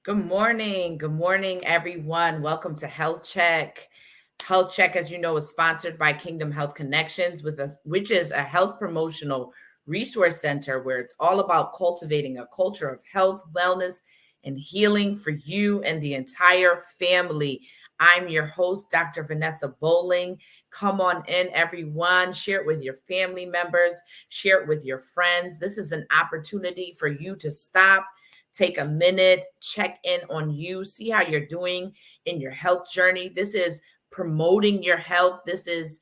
Good morning. Good morning, everyone. Welcome to Health Check. Health Check, as you know, is sponsored by Kingdom Health Connections, which is a health promotional resource center where it's all about cultivating a culture of health, wellness, and healing for you and the entire family. I'm your host, Dr. Vanessa Bolling. Come on in, everyone. Share it with your family members, share it with your friends. This is an opportunity for you to stop, take a minute, check in on you, see how you're doing in your health journey. This is promoting your health. This is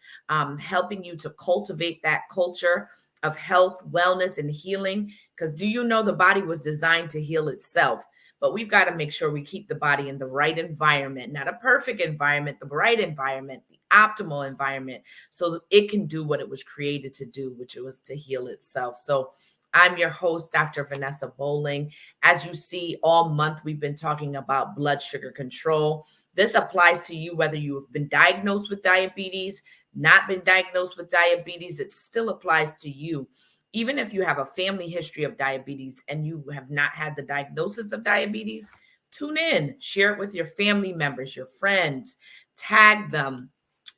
helping you to cultivate that culture of health, wellness, and healing. Because do you know the body was designed to heal itself? But we've got to make sure we keep the body in the right environment, not a perfect environment, the right environment, the optimal environment, so that it can do what it was created to do, which was to heal itself. So I'm your host, Dr. Vanessa Bolling. As you see, all month we've been talking about blood sugar control. This applies to you whether you have been diagnosed with diabetes, not been diagnosed with diabetes, it still applies to you. Even if you have a family history of diabetes and you have not had the diagnosis of diabetes, tune in, share it with your family members, your friends, tag them,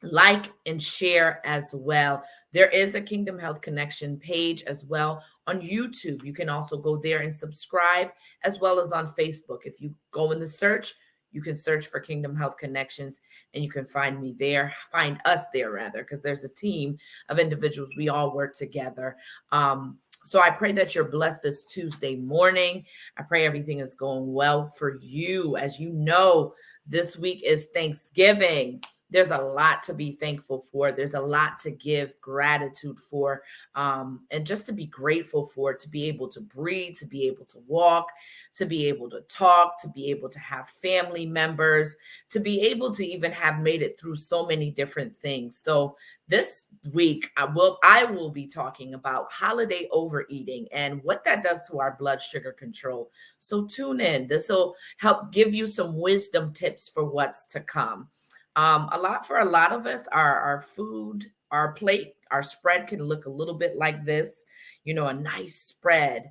like and share as well. There is a Kingdom Health Connection page as well on YouTube. You can also go there and subscribe, as well as on Facebook. If you go in the search, you can search for Kingdom Health Connections and you can find me there, find us there rather, because there's a team of individuals. We all work together. So I pray that you're blessed this Tuesday morning. I pray everything is going well for you. As you know, this week is Thanksgiving. There's a lot to be thankful for. There's a lot to give gratitude for, and just to be grateful for, to be able to breathe, to be able to walk, to be able to talk, to be able to have family members, to be able to even have made it through so many different things. So this week, I will be talking about holiday overeating and what that does to our blood sugar control. So tune in. This will help give you some wisdom tips for what's to come. A lot of us, our food, our plate, our spread can look a little bit like this, a nice spread.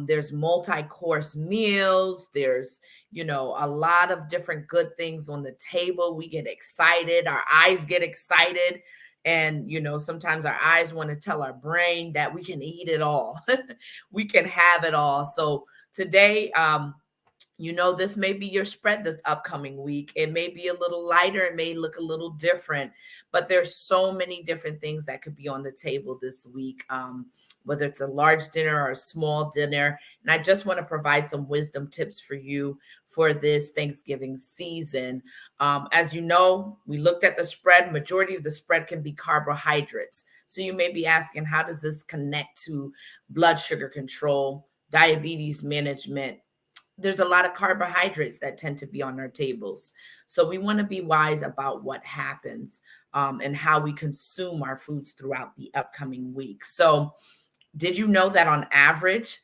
There's multi-course meals. There's, a lot of different good things on the table. We get excited. Our eyes get excited. And, sometimes our eyes want to tell our brain that we can eat it all. We can have it all. So today, this may be your spread this upcoming week. It may be a little lighter. It may look a little different, but there's so many different things that could be on the table this week, whether it's a large dinner or a small dinner. And I just want to provide some wisdom tips for you for this Thanksgiving season. As you know, we looked at the spread. Majority of the spread can be carbohydrates. So you may be asking, how does this connect to blood sugar control, diabetes management? There's a lot of carbohydrates that tend to be on our tables. So we want to be wise about what happens, and how we consume our foods throughout the upcoming week. So did you know that on average,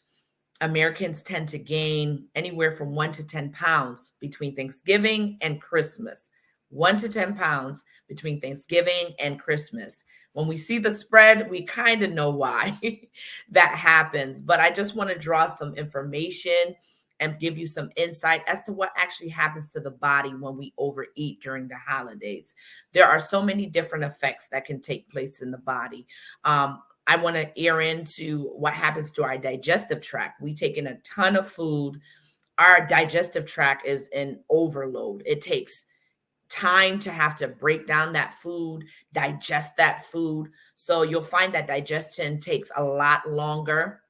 Americans tend to gain anywhere from 1 to 10 pounds between Thanksgiving and Christmas? 1 to 10 pounds between Thanksgiving and Christmas. When we see the spread, we kind of know why that happens. But I just want to draw some information and give you some insight as to what actually happens to the body when we overeat during the holidays. There are so many different effects that can take place in the body. I want to ear into what happens to our digestive tract. We take in a ton of food. Our digestive tract is in overload. It takes time to have to break down that food, digest that food. So you'll find that digestion takes a lot longer.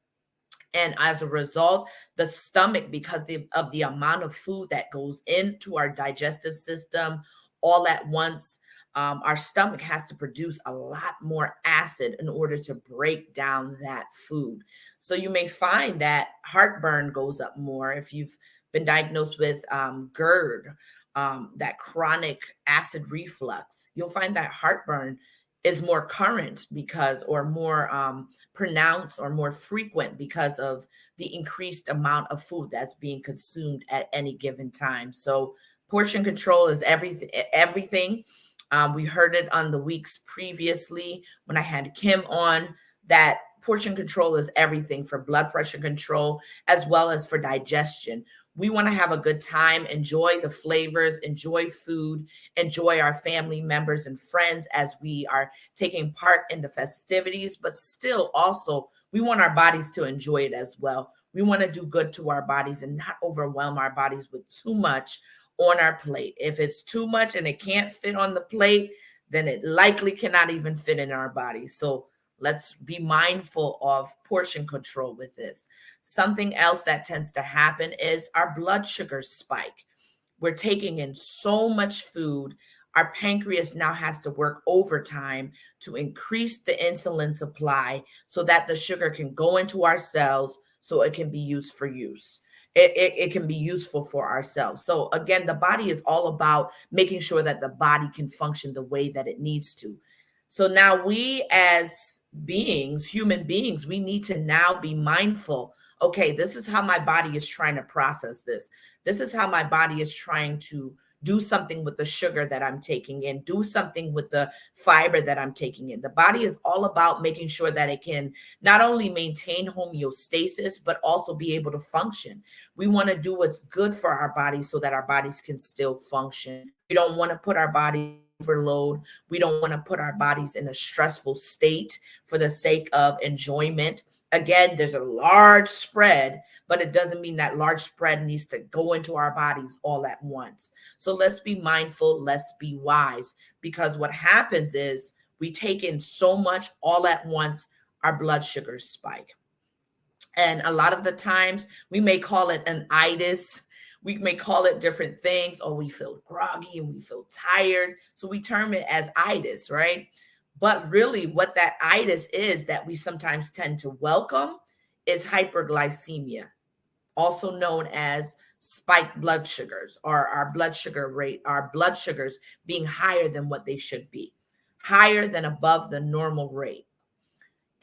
And as a result, the stomach, because of the amount of food that goes into our digestive system all at once, our stomach has to produce a lot more acid in order to break down that food. So you may find that heartburn goes up more if you've been diagnosed with GERD, that chronic acid reflux. You'll find that heartburn is more current because, or more pronounced or more frequent because of the increased amount of food that's being consumed at any given time. So portion control is everything. We heard it on the weeks previously when I had Kim on, that portion control is everything for blood pressure control as well as for digestion. We want to have a good time, enjoy the flavors, enjoy food, enjoy our family members and friends as we are taking part in the festivities, but still also we want our bodies to enjoy it as well. We want to do good to our bodies and not overwhelm our bodies with too much on our plate. If it's too much and it can't fit on the plate, then it likely cannot even fit in our bodies. So let's be mindful of portion control with this. Something else that tends to happen is our blood sugars spike. We're taking in so much food. Our pancreas now has to work overtime to increase the insulin supply so that the sugar can go into our cells so it can be used for use. It can be useful for ourselves. So again, the body is all about making sure that the body can function the way that it needs to. So now we as beings, human beings, we need to now be mindful. Okay, this is how my body is trying to process this. This is how my body is trying to do something with the sugar that I'm taking in, do something with the fiber that I'm taking in. The body is all about making sure that it can not only maintain homeostasis, but also be able to function. We want to do what's good for our bodies so that our bodies can still function. We don't want to put our body overload. We don't want to put our bodies in a stressful state for the sake of enjoyment. Again, there's a large spread, but it doesn't mean that large spread needs to go into our bodies all at once. So let's be mindful, let's be wise, because what happens is we take in so much all at once, our blood sugars spike. And a lot of the times we may call it an itis. We may call it different things, or we feel groggy and we feel tired. So we term it as itis, right? But really, what that itis is that we sometimes tend to welcome is hyperglycemia, also known as spiked blood sugars, or our blood sugar rate, our blood sugars being higher than what they should be, higher than above the normal rate.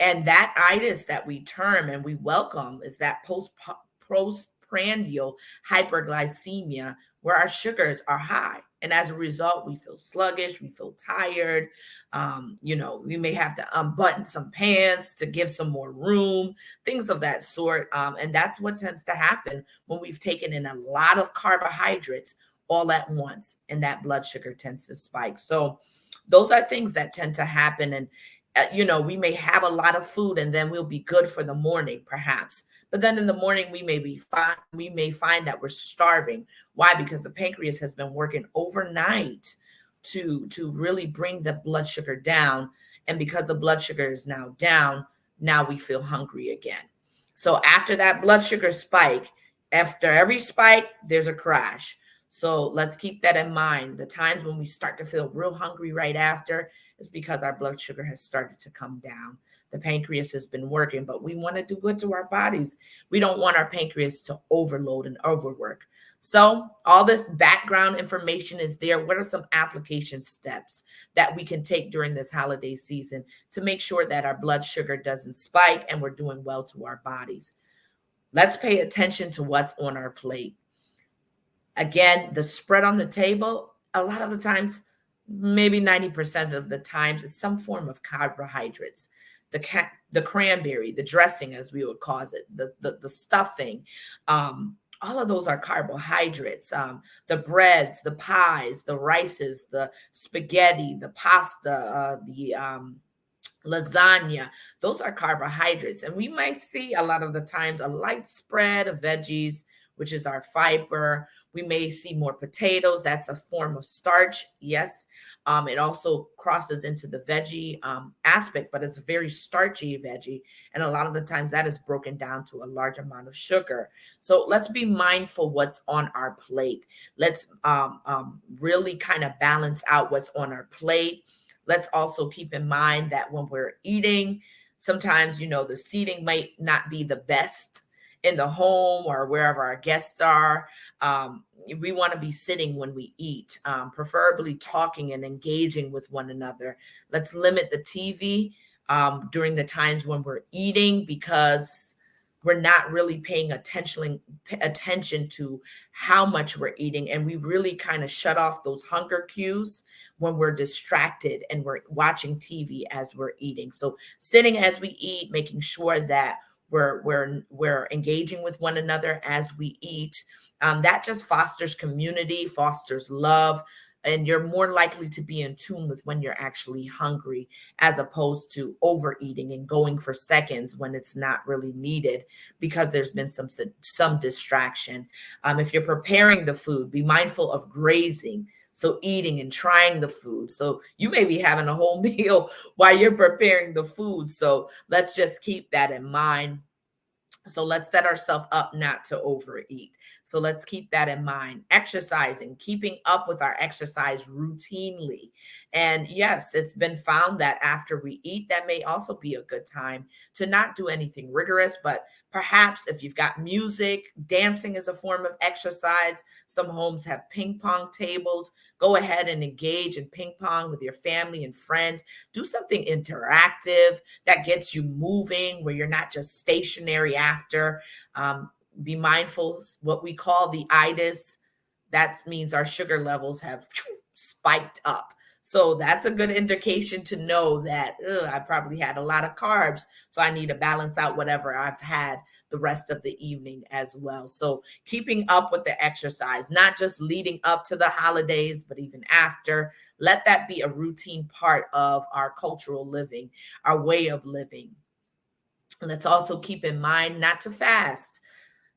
And that itis that we term and we welcome is that postprandial hyperglycemia, where our sugars are high. And as a result, we feel sluggish, we feel tired. We may have to unbutton some pants to give some more room, things of that sort. And that's what tends to happen when we've taken in a lot of carbohydrates all at once, and that blood sugar tends to spike. So those are things that tend to happen. And we may have a lot of food and then we'll be good for the morning, perhaps. But then in the morning, we may be fine. We may find that we're starving. Why? Because the pancreas has been working overnight to really bring the blood sugar down. And because the blood sugar is now down, now we feel hungry again. So after that blood sugar spike, after every spike, there's a crash. So let's keep that in mind. The times when we start to feel real hungry right after is because our blood sugar has started to come down. The pancreas has been working, but we want to do good to our bodies. We don't want our pancreas to overload and overwork. So all this background information is there. What are some application steps that we can take during this holiday season to make sure that our blood sugar doesn't spike and we're doing well to our bodies? Let's pay attention to what's on our plate. Again, the spread on the table, a lot of the times, maybe 90% of the times, it's some form of carbohydrates. The cranberry, the dressing, as we would call it, the stuffing, all of those are carbohydrates. The breads, the pies, the rices, the spaghetti, the pasta, the lasagna, those are carbohydrates. And we might see a lot of the times a light spread of veggies, which is our fiber. We may see more potatoes. That's a form of starch. Yes. It also crosses into the veggie aspect, but it's a very starchy veggie. And a lot of the times that is broken down to a large amount of sugar. So let's be mindful what's on our plate. Let's really kind of balance out what's on our plate. Let's also keep in mind that when we're eating, sometimes, the seating might not be the best in the home or wherever our guests are. We want to be sitting when we eat, preferably talking and engaging with one another. Let's limit the TV during the times when we're eating, because we're not really paying attention to how much we're eating. And we really kind of shut off those hunger cues when we're distracted and we're watching TV as we're eating. So sitting as we eat, making sure that we're engaging with one another as we eat. That just fosters community, fosters love, and you're more likely to be in tune with when you're actually hungry, as opposed to overeating and going for seconds when it's not really needed because there's been some distraction. If you're preparing the food, be mindful of grazing. So eating and trying the food. So you may be having a whole meal while you're preparing the food. So let's just keep that in mind. So let's set ourselves up not to overeat. So let's keep that in mind. Exercising, keeping up with our exercise routinely. And yes, it's been found that after we eat, that may also be a good time to not do anything rigorous, but perhaps if you've got music, dancing is a form of exercise. Some homes have ping pong tables. Go ahead and engage in ping pong with your family and friends. Do something interactive that gets you moving, where you're not just stationary after. Be mindful what we call the itis. That means our sugar levels have spiked up. So that's a good indication to know that I probably had a lot of carbs. So I need to balance out whatever I've had the rest of the evening as well. So keeping up with the exercise, not just leading up to the holidays, but even after. Let that be a routine part of our cultural living, our way of living. Let's also keep in mind not to fast.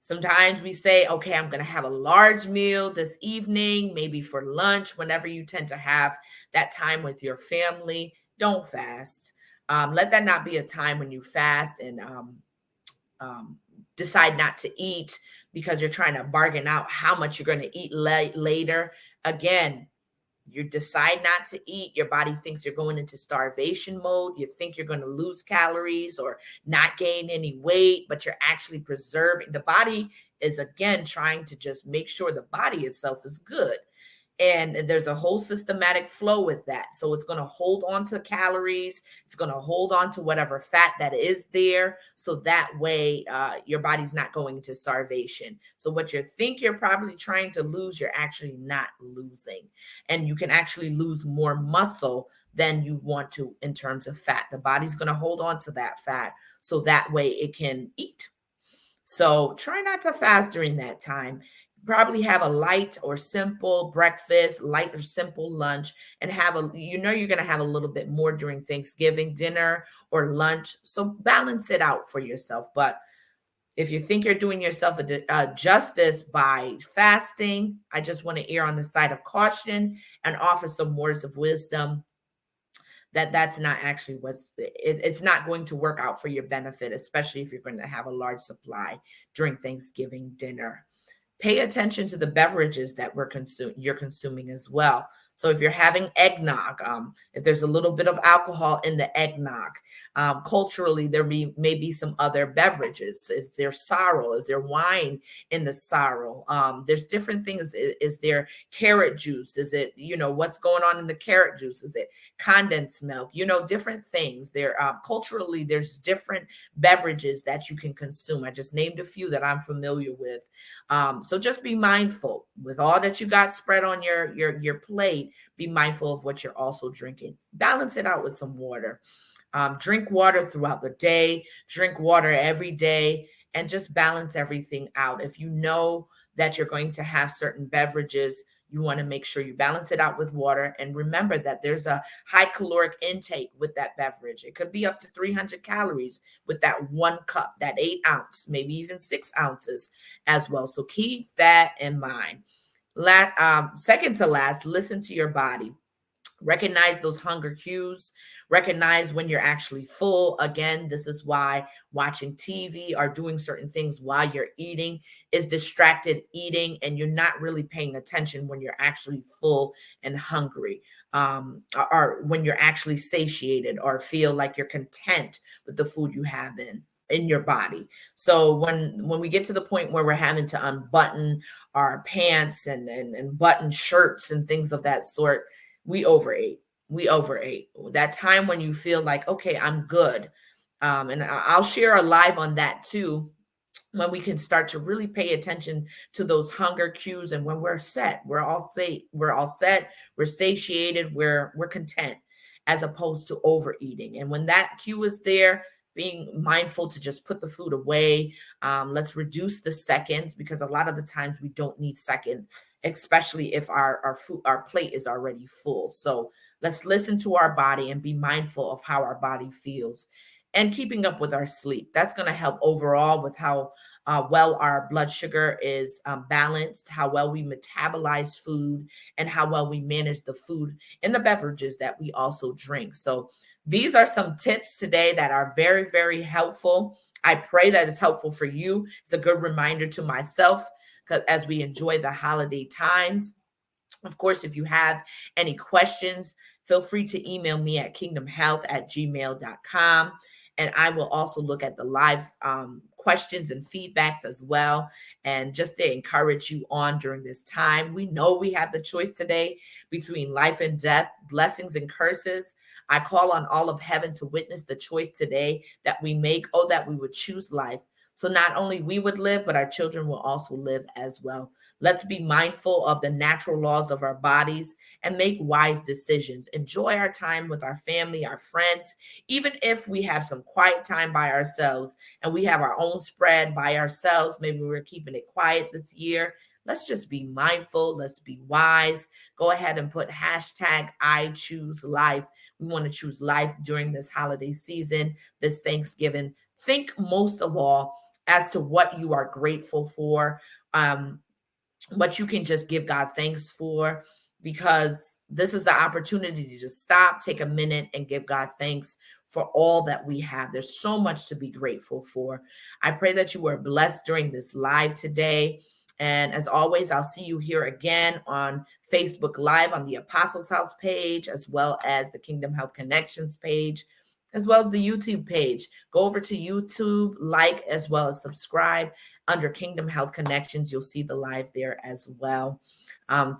Sometimes we say, okay, I'm going to have a large meal this evening, maybe for lunch, whenever you tend to have that time with your family. Don't fast. Let that not be a time when you fast and decide not to eat because you're trying to bargain out how much you're going to eat later. Again, you decide not to eat, your body thinks you're going into starvation mode. You think you're going to lose calories or not gain any weight, but you're actually preserving. The body is, again, trying to just make sure the body itself is good. And there's a whole systematic flow with that. So it's going to hold on to calories. It's going to hold on to whatever fat that is there. So that way your body's not going into starvation. So what you think you're probably trying to lose, you're actually not losing. And you can actually lose more muscle than you want to in terms of fat. The body's going to hold on to that fat so that way it can eat. So try not to fast during that time. Probably have a light or simple breakfast, light or simple lunch, and you're going to have a little bit more during Thanksgiving dinner or lunch. So balance it out for yourself. But if you think you're doing yourself a justice by fasting, I just want to err on the side of caution and offer some words of wisdom that's not actually it's not going to work out for your benefit, especially if you're going to have a large supply during Thanksgiving dinner. Pay attention to the beverages that you're consuming as well. So if you're having eggnog, if there's a little bit of alcohol in the eggnog, culturally, there may be some other beverages. Is there sorrel? Is there wine in the sorrel? There's different things. Is there carrot juice? Is it, what's going on in the carrot juice? Is it condensed milk? Different things. Culturally, there's different beverages that you can consume. I just named a few that I'm familiar with. So just be mindful with all that you got spread on your plate. Be mindful of what you're also drinking. Balance it out with some water. Drink water throughout the day. Drink water every day, and just balance everything out. If you know that you're going to have certain beverages, you want to make sure you balance it out with water. And remember that there's a high caloric intake with that beverage. It could be up to 300 calories with that 1 cup, that 8 ounce, maybe even 6 ounces as well. So keep that in mind. Second to last, listen to your body. Recognize those hunger cues. Recognize when you're actually full. Again, this is why watching TV or doing certain things while you're eating is distracted eating, and you're not really paying attention when you're actually full and hungry, or when you're actually satiated or feel like you're content with the food you have in your body. So when we get to the point where we're having to unbutton our pants and button shirts and things of that sort, we overate. That time when you feel like, okay, I'm good. And I'll share a live on that too, when we can start to really pay attention to those hunger cues. And when we're set, we're all set, we're satiated, we're content, as opposed to overeating. And when that cue is there, being mindful to just put the food away. Let's reduce the seconds, because a lot of the times we don't need second, especially if our plate is already full. So let's listen to our body and be mindful of how our body feels, and keeping up with our sleep. That's going to help overall with how well our blood sugar is balanced, how well we metabolize food, and how well we manage the food and the beverages that we also drink. So these are some tips today that are very, very helpful. I pray that it's helpful for you. It's a good reminder to myself, because as we enjoy the holiday times. Of course, if you have any questions, feel free to email me at kingdomhealth@gmail.com. And I will also look at the live questions and feedbacks as well. And just to encourage you on during this time, we know we have the choice today between life and death, blessings and curses. I call on all of heaven to witness the choice today that we make, oh, that we would choose life. So not only we would live, but our children will also live as well. Let's be mindful of the natural laws of our bodies and make wise decisions. Enjoy our time with our family, our friends, even if we have some quiet time by ourselves and we have our own spread by ourselves. Maybe we're keeping it quiet this year. Let's just be mindful. Let's be wise. Go ahead and put hashtag I choose life. We want to choose life during this holiday season, this Thanksgiving. Think most of all as to what you are grateful for. What you can just give God thanks for, because this is the opportunity to just stop, take a minute, and give God thanks for all that we have. There's so much to be grateful for. I pray that you were blessed during this live today. And as always, I'll see you here again on Facebook Live on the Apostles House page, as well as the Kingdom Health Connections page, as well as the YouTube page. Go over to YouTube, like, as well as subscribe under Kingdom Health Connections. You'll see the live there as well.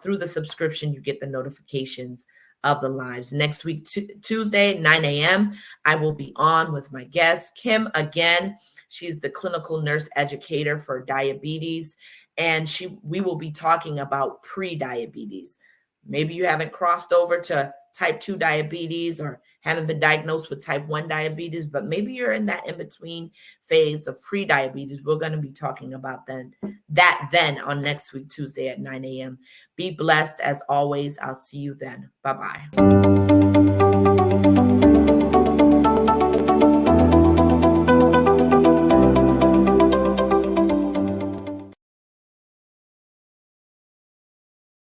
Through the subscription, you get the notifications of the lives. Next week, Tuesday, 9 a.m., I will be on with my guest, Kim, again. She's the clinical nurse educator for diabetes, and we will be talking about pre-diabetes. Maybe you haven't crossed over to type 2 diabetes or haven't been diagnosed with type 1 diabetes, but maybe you're in that in-between phase of pre-diabetes. We're going to be talking about that then on next week, Tuesday at 9 a.m. Be blessed as always. I'll see you then. Bye-bye.